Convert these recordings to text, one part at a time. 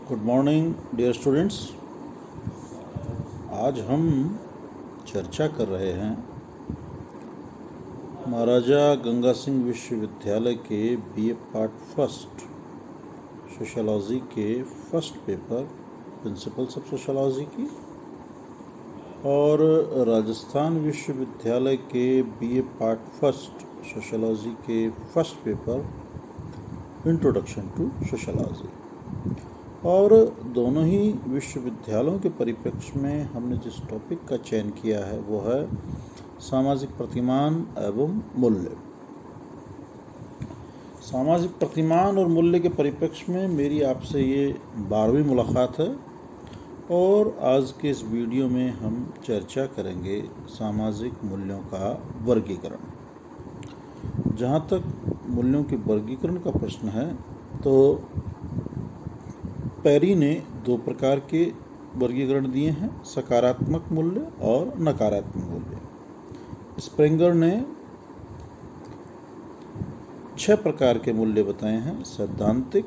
Good morning dear students. आज हम चर्चा कर रहे हैं महाराजा गंगा सिंह विश्वविद्यालय के बीए पार्ट फर्स्ट सोशियोलॉजी के first paper principles of sociology की और राजस्थान विश्वविद्यालय के बीए पार्ट फर्स्ट सोशियोलॉजी के first paper introduction to sociology. और दोनों ही विश्वविद्यालयों के परिप्रेक्ष्य में हमने जिस टॉपिक का चयन किया है वो है सामाजिक प्रतिमान एवं मूल्य। सामाजिक प्रतिमान और मूल्य के परिप्रेक्ष्य में मेरी आपसे ये 12वीं मुलाकात है और आज के इस वीडियो में हम चर्चा करेंगे सामाजिक मूल्यों का वर्गीकरण। जहाँ तक मूल्यों के वर्गीकरण का प्रश्न है तो पेरी ने 2 प्रकार के वर्गीकरण दिए हैं, सकारात्मक मूल्य और नकारात्मक मूल्य। स्प्रेंगर ने 6 प्रकार के मूल्य बताए हैं, सैद्धांतिक,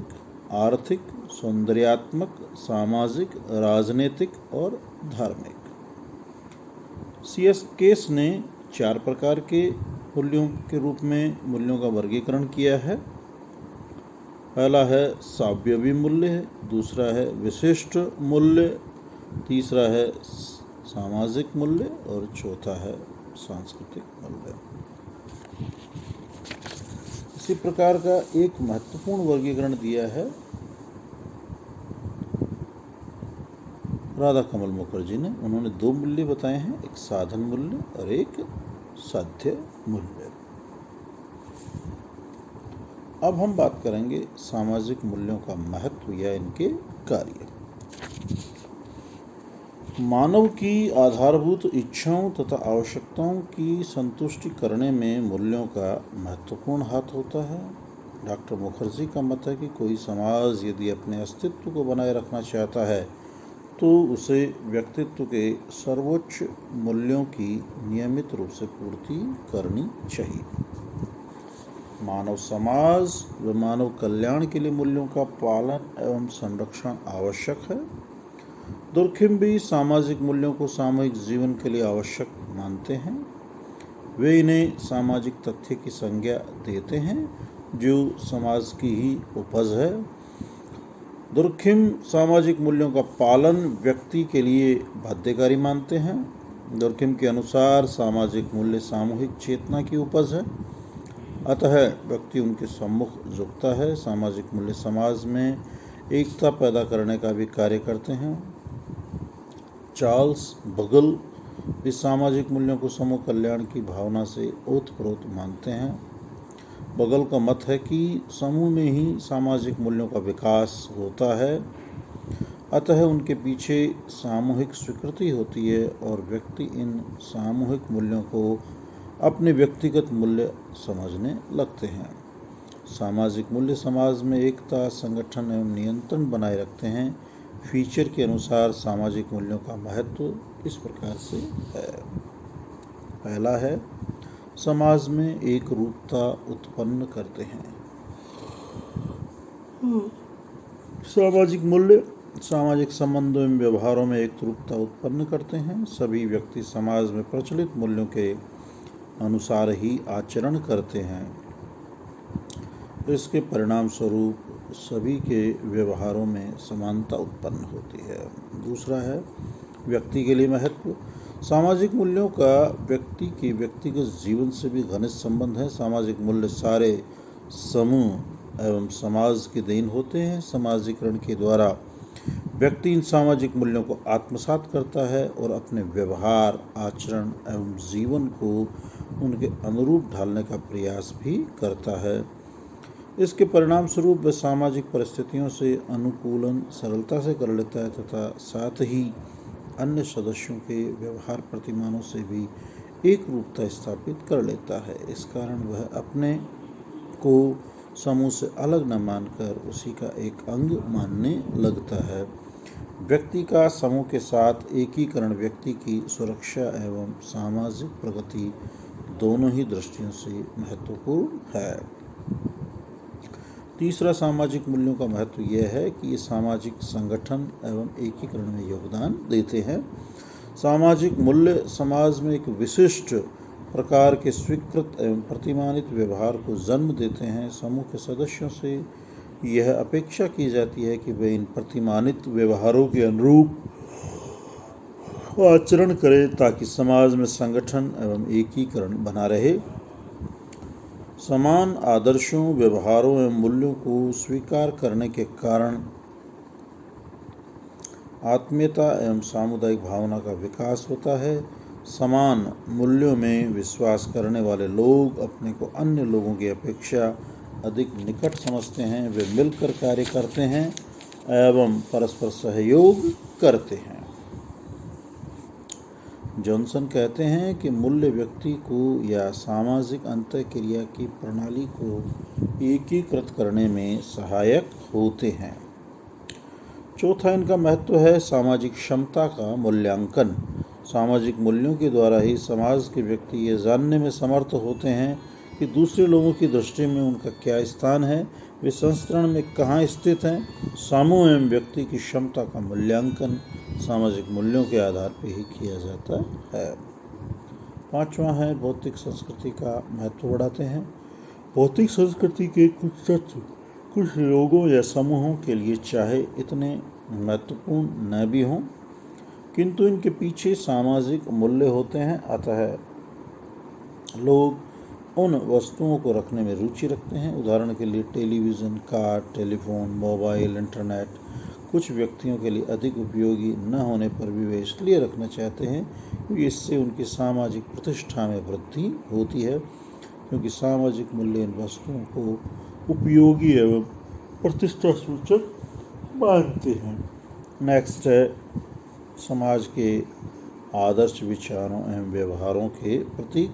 आर्थिक, सौंदर्यात्मक, सामाजिक, राजनीतिक और धार्मिक। C.S. केस ने 4 प्रकार के मूल्यों के रूप में मूल्यों का वर्गीकरण किया है। पहला है सावयवी मूल्य, दूसरा है विशिष्ट मूल्य, तीसरा है सामाजिक मूल्य और चौथा है सांस्कृतिक मूल्य। इसी प्रकार का एक महत्वपूर्ण वर्गीकरण दिया है राधा कमल मुखर्जी ने। उन्होंने 2 मूल्य बताए हैं, एक साधन मूल्य और एक साध्य मूल्य। अब हम बात करेंगे सामाजिक मूल्यों का महत्व या इनके कार्य। मानव की आधारभूत इच्छाओं तथा आवश्यकताओं की संतुष्टि करने में मूल्यों का महत्वपूर्ण हाथ होता है। डॉक्टर मुखर्जी का मत है कि कोई समाज यदि अपने अस्तित्व को बनाए रखना चाहता है तो उसे व्यक्तित्व के सर्वोच्च मूल्यों की नियमित रूप से पूर्ति करनी चाहिए। मानव समाज व मानव कल्याण के लिए मूल्यों का पालन एवं संरक्षण आवश्यक है। दुर्खिम भी सामाजिक मूल्यों को सामूहिक जीवन के लिए आवश्यक मानते हैं। वे इन्हें सामाजिक तथ्य की संज्ञा देते हैं जो समाज की ही उपज है। दुर्खिम सामाजिक मूल्यों का पालन व्यक्ति के लिए बाध्यकारी मानते हैं। दुर्खिम के अनुसार सामाजिक मूल्य सामूहिक चेतना की उपज है, अतः व्यक्ति उनके सम्मुख झुकता है। सामाजिक मूल्य समाज में एकता पैदा करने का भी कार्य करते हैं। चार्ल्स बगल भी सामाजिक मूल्यों को समूह कल्याण की भावना से ओतप्रोत मानते हैं। बगल का मत है कि समूह में ही सामाजिक मूल्यों का विकास होता है, अतः उनके पीछे सामूहिक स्वीकृति होती है और व्यक्ति इन सामूहिक मूल्यों को अपने व्यक्तिगत मूल्य समझने लगते हैं। सामाजिक मूल्य समाज में एकता, संगठन एवं नियंत्रण बनाए रखते हैं। फीचर के अनुसार सामाजिक मूल्यों का महत्व इस प्रकार से है। पहला है समाज में एक रूपता उत्पन्न करते हैं। सामाजिक मूल्य सामाजिक संबंधों एवं व्यवहारों में एक रूपता उत्पन्न करते हैं। सभी व्यक्ति समाज में प्रचलित मूल्यों के अनुसार ही आचरण करते हैं। इसके परिणाम स्वरूप सभी के व्यवहारों में समानता उत्पन्न होती है। दूसरा है व्यक्ति के लिए महत्व। सामाजिक मूल्यों का व्यक्ति के व्यक्तिगत जीवन से भी घनिष्ठ संबंध है। सामाजिक मूल्य सारे समूह एवं समाज के देन होते हैं। समाजीकरण के द्वारा व्यक्ति इन सामाजिक मूल्यों को आत्मसात करता है और अपने व्यवहार, आचरण एवं जीवन को उनके अनुरूप ढालने का प्रयास भी करता है। इसके परिणाम स्वरूप वह सामाजिक परिस्थितियों से अनुकूलन सरलता से कर लेता है तथा साथ ही अन्य सदस्यों के व्यवहार प्रतिमानों से भी एक रूपता स्थापित कर लेता है। इस कारण वह अपने को समूह से अलग न मानकर उसी का एक अंग मानने लगता है। व्यक्ति का समूह के साथ एकीकरण व्यक्ति की सुरक्षा एवं सामाजिक प्रगति दोनों ही दृष्टियों से महत्वपूर्ण है। तीसरा सामाजिक मूल्यों का महत्व यह है कि ये सामाजिक संगठन एवं एकीकरण में योगदान देते हैं। सामाजिक मूल्य समाज में एक विशिष्ट प्रकार के स्वीकृत एवं प्रतिमानित व्यवहार को जन्म देते हैं। समूह के सदस्यों से यह अपेक्षा की जाती है कि वे इन प्रतिमानित व्यवहारों के अनुरूप आचरण करें ताकि समाज में संगठन एवं एकीकरण बना रहे। समान आदर्शों, व्यवहारों एवं मूल्यों को स्वीकार करने के कारण आत्मीयता एवं सामुदायिक भावना का विकास होता है। समान मूल्यों में विश्वास करने वाले लोग अपने को अन्य लोगों की अपेक्षा अधिक निकट समझते हैं। वे मिलकर कार्य करते हैं एवं परस्पर सहयोग करते हैं। जॉनसन कहते हैं कि मूल्य व्यक्ति को या सामाजिक अंतःक्रिया की प्रणाली को एकीकृत करने में सहायक होते हैं। चौथा इनका महत्व है सामाजिक क्षमता का मूल्यांकन। सामाजिक मूल्यों के द्वारा ही समाज के व्यक्ति ये जानने में समर्थ होते हैं कि दूसरे लोगों की दृष्टि में उनका क्या स्थान है, वे संस्करण में कहाँ स्थित हैं। समूह एवं व्यक्ति की क्षमता का मूल्यांकन सामाजिक मूल्यों के आधार पर ही किया जाता है। पांचवा है भौतिक संस्कृति का महत्व बढ़ाते हैं। भौतिक संस्कृति के कुछ तत्व कुछ लोगों या समूहों के लिए चाहे इतने महत्वपूर्ण न भी हों, किंतु इनके पीछे सामाजिक मूल्य होते हैं। अतः लोग उन वस्तुओं को रखने में रुचि रखते हैं। उदाहरण के लिए television, car, telephone, mobile, internet कुछ व्यक्तियों के लिए अधिक उपयोगी न होने पर भी वे इसलिए रखना चाहते हैं क्योंकि इससे उनकी सामाजिक प्रतिष्ठा में वृद्धि होती है, क्योंकि सामाजिक मूल्य इन वस्तुओं को उपयोगी एवं प्रतिष्ठा सूचक मानते हैं। नेक्स्ट है समाज के आदर्श विचारों एवं व्यवहारों के प्रतीक।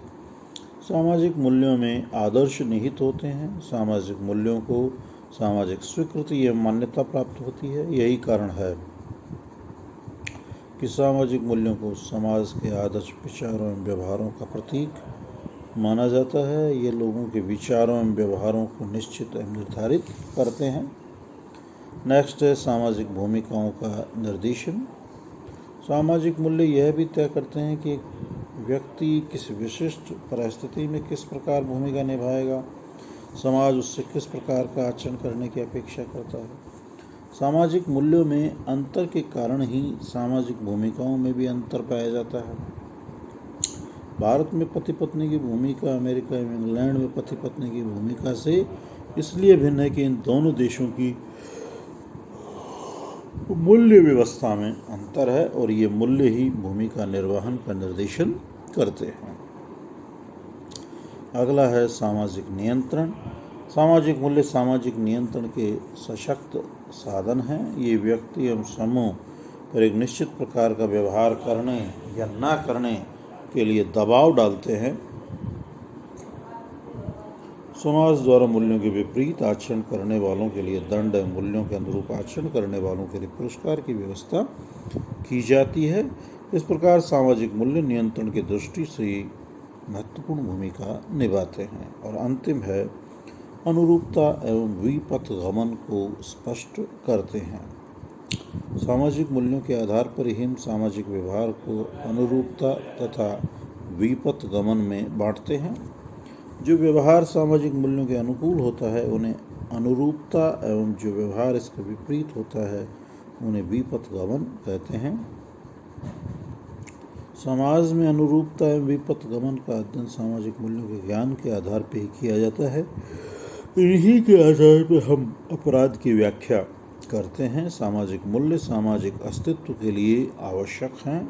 सामाजिक मूल्यों में आदर्श निहित होते हैं। सामाजिक मूल्यों को सामाजिक स्वीकृति एवं मान्यता प्राप्त होती है। यही कारण है कि सामाजिक मूल्यों को समाज के आदर्श विचारों एवं व्यवहारों का प्रतीक माना जाता है। ये लोगों के विचारों एवं व्यवहारों को निश्चित एवं निर्धारित करते हैं। नेक्स्ट है सामाजिक भूमिकाओं का निर्देशन। सामाजिक मूल्य यह भी तय करते हैं कि व्यक्ति किस विशिष्ट परिस्थिति में किस प्रकार भूमिका निभाएगा, समाज उससे किस प्रकार का आचरण करने की अपेक्षा करता है। सामाजिक मूल्यों में अंतर के कारण ही सामाजिक भूमिकाओं में भी अंतर पाया जाता है। भारत में पति पत्नी की भूमिका अमेरिका एवं इंग्लैंड में पति पत्नी की भूमिका से इसलिए भिन्न है कि इन दोनों देशों की मूल्य व्यवस्था में अंतर है और ये मूल्य ही भूमिका निर्वहन का निर्देशन करते हैं। अगला है सामाजिक नियंत्रण। सामाजिक मूल्य सामाजिक नियंत्रण के सशक्त साधन हैं। ये व्यक्ति एवं समूह पर एक निश्चित प्रकार का व्यवहार करने या ना करने के लिए दबाव डालते हैं। समाज द्वारा मूल्यों के विपरीत आचरण करने वालों के लिए दंड एवं मूल्यों के अनुरूप आचरण करने वालों के लिए पुरस्कार की व्यवस्था की जाती है। इस प्रकार सामाजिक मूल्य नियंत्रण की दृष्टि से महत्वपूर्ण भूमिका निभाते हैं। और अंतिम है अनुरूपता एवं विपथ गमन को स्पष्ट करते हैं। सामाजिक मूल्यों के आधार पर ही हम सामाजिक व्यवहार को अनुरूपता तथा विपथ गमन में बांटते हैं। जो व्यवहार सामाजिक मूल्यों के अनुकूल होता है उन्हें अनुरूपता एवं जो व्यवहार इसके विपरीत होता है उन्हें विपथ गमन कहते हैं। समाज में अनुरूपता एवं विपथ गमन का अध्ययन सामाजिक मूल्यों के ज्ञान के आधार पर ही किया जाता है। इन्हीं के आधार पर हम अपराध की व्याख्या करते हैं। सामाजिक मूल्य सामाजिक अस्तित्व के लिए आवश्यक हैं।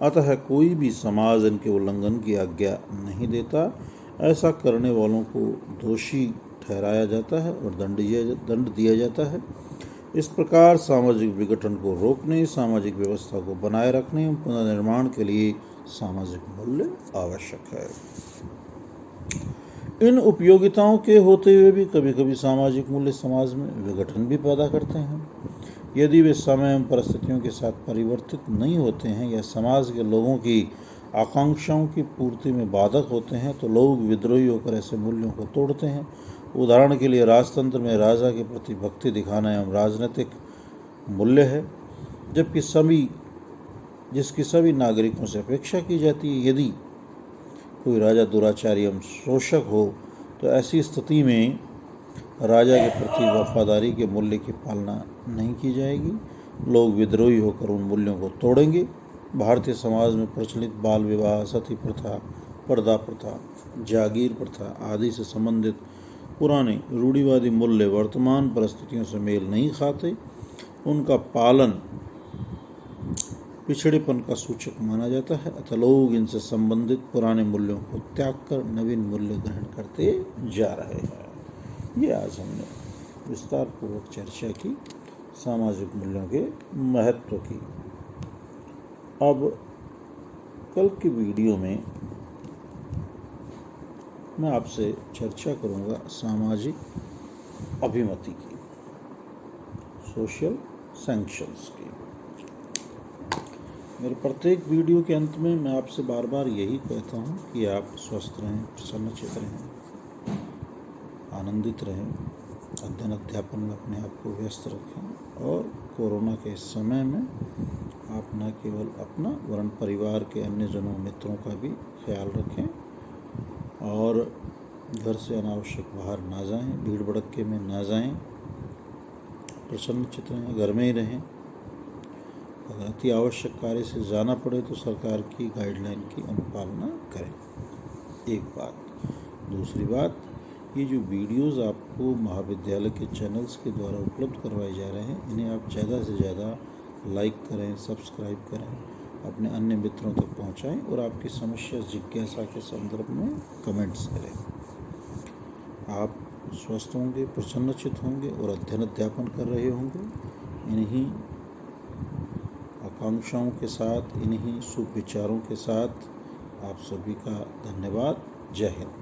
अतः कोई भी समाज इनके उल्लंघन की आज्ञा नहीं देता। ऐसा करने वालों को दोषी ठहराया जाता है और दंड दिया जाता है। इस प्रकार सामाजिक विघटन को रोकने, सामाजिक व्यवस्था को बनाए रखने एवं पुनर्निर्माण के लिए सामाजिक मूल्य आवश्यक है। इन उपयोगिताओं के होते हुए भी कभी कभी सामाजिक मूल्य समाज में विघटन भी पैदा करते हैं। यदि वे समय एवं परिस्थितियों के साथ परिवर्तित नहीं होते हैं या समाज के लोगों की आकांक्षाओं की पूर्ति में बाधक होते हैं तो लोग विद्रोही होकर ऐसे मूल्यों को तोड़ते हैं। उदाहरण के लिए राजतंत्र में राजा के प्रति भक्ति दिखाना एवं राजनीतिक मूल्य है, जिसकी सभी नागरिकों से अपेक्षा की जाती है। यदि कोई राजा दुराचारी एवं शोषक हो तो ऐसी स्थिति में राजा के प्रति वफादारी के मूल्य की पालना नहीं की जाएगी। लोग विद्रोही होकर उन मूल्यों को तोड़ेंगे। भारतीय समाज में प्रचलित बाल विवाह, सती प्रथा, पर्दा प्रथा, जागीर प्रथा आदि से संबंधित पुराने रूढ़िवादी मूल्य वर्तमान परिस्थितियों से मेल नहीं खाते। उनका पालन पिछड़ेपन का सूचक माना जाता है, अतः लोग इनसे संबंधित पुराने मूल्यों को त्याग कर नवीन मूल्य ग्रहण करते जा रहे हैं। ये आज हमने विस्तार पूर्वक चर्चा की सामाजिक मूल्यों के महत्व की। अब कल की वीडियो में मैं आपसे चर्चा करूंगा सामाजिक अभिमति की, सोशल सैंक्शंस की। मेरे प्रत्येक वीडियो के अंत में मैं आपसे बार बार यही कहता हूं कि आप स्वस्थ रहें, प्रसन्नचित्त रहें, आनंदित रहें, अध्ययन अध्यापन में अपने आप को व्यस्त रखें और कोरोना के इस समय में आप न केवल अपना वरन परिवार के अन्य जनों मित्रों का भी ख्याल रखें और घर से अनावश्यक बाहर ना जाएं, भीड़ भड़क्के में ना जाएं, प्रसन्नचित्त रहें, घर में ही रहें। अगर अति आवश्यक कार्य से जाना पड़े तो सरकार की गाइडलाइन की अनुपालना करें। एक बात। दूसरी बात, ये जो वीडियोस आपको महाविद्यालय के चैनल्स के द्वारा उपलब्ध करवाए जा रहे हैं, इन्हें आप ज़्यादा से ज़्यादा लाइक करें, सब्सक्राइब करें, अपने अन्य मित्रों तक पहुंचाएं और आपकी समस्या जिज्ञासा के संदर्भ में कमेंट्स करें। आप स्वस्थ होंगे, प्रसन्नचित्त होंगे और अध्ययन अध्यापन कर रहे होंगे। इन्हीं आकांक्षाओं के साथ, इन्हीं शुभ विचारों के साथ आप सभी का धन्यवाद। जय हिंद।